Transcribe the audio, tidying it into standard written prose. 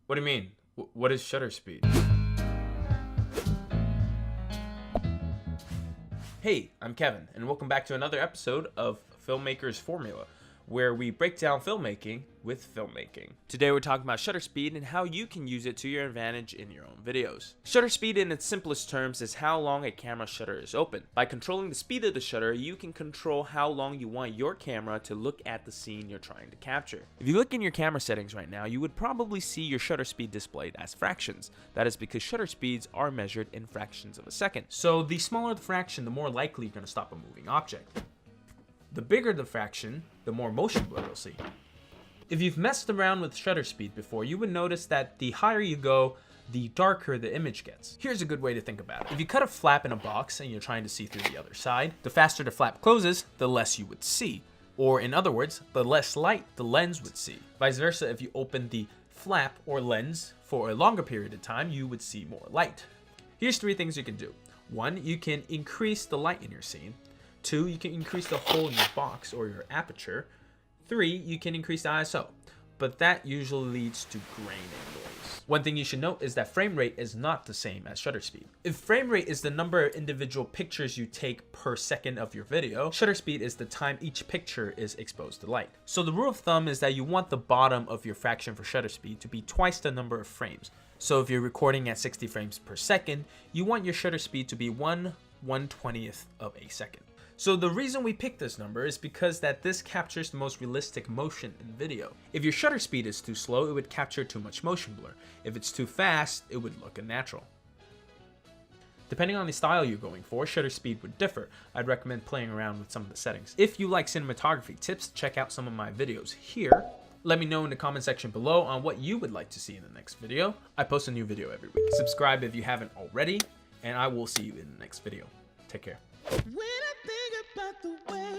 What do you mean? What is shutter speed? Hey, I'm Kevin, and welcome back to another episode of Filmmaker's Formula, where we break down filmmaking with filmmaking. Today we're talking about shutter speed and how you can use it to your advantage in your own videos. Shutter speed in its simplest terms is how long a camera shutter is open. By controlling the speed of the shutter, you can control how long you want your camera to look at the scene you're trying to capture. If you look in your camera settings right now, you would probably see your shutter speed displayed as fractions. That is because shutter speeds are measured in fractions of a second. So the smaller the fraction, the more likely you're going to stop a moving object. The bigger the fraction, the more motion blur you'll see. If you've messed around with shutter speed before, you would notice that the higher you go, the darker the image gets. Here's a good way to think about it. If you cut a flap in a box and you're trying to see through the other side, the faster the flap closes, the less you would see. Or in other words, the less light the lens would see. Vice versa, if you open the flap or lens for a longer period of time, you would see more light. Here's 3 things you can do. 1, you can increase the light in your scene. 2, you can increase the hole in your box or your aperture. 3, you can increase the ISO, but that usually leads to grain and noise. One thing you should note is that frame rate is not the same as shutter speed. If frame rate is the number of individual pictures you take per second of your video, shutter speed is the time each picture is exposed to light. So the rule of thumb is that you want the bottom of your fraction for shutter speed to be twice the number of frames. So if you're recording at 60 frames per second, you want your shutter speed to be 1/120th of a second. So the reason we picked this number is because this captures the most realistic motion in video. If your shutter speed is too slow, it would capture too much motion blur. If it's too fast, it would look unnatural. Depending on the style you're going for, shutter speed would differ. I'd recommend playing around with some of the settings. If you like cinematography tips, check out some of my videos here. Let me know in the comment section below on what you would like to see in the next video. I post a new video every week. Subscribe if you haven't already, and I will see you in the next video. Take care. When I think about the way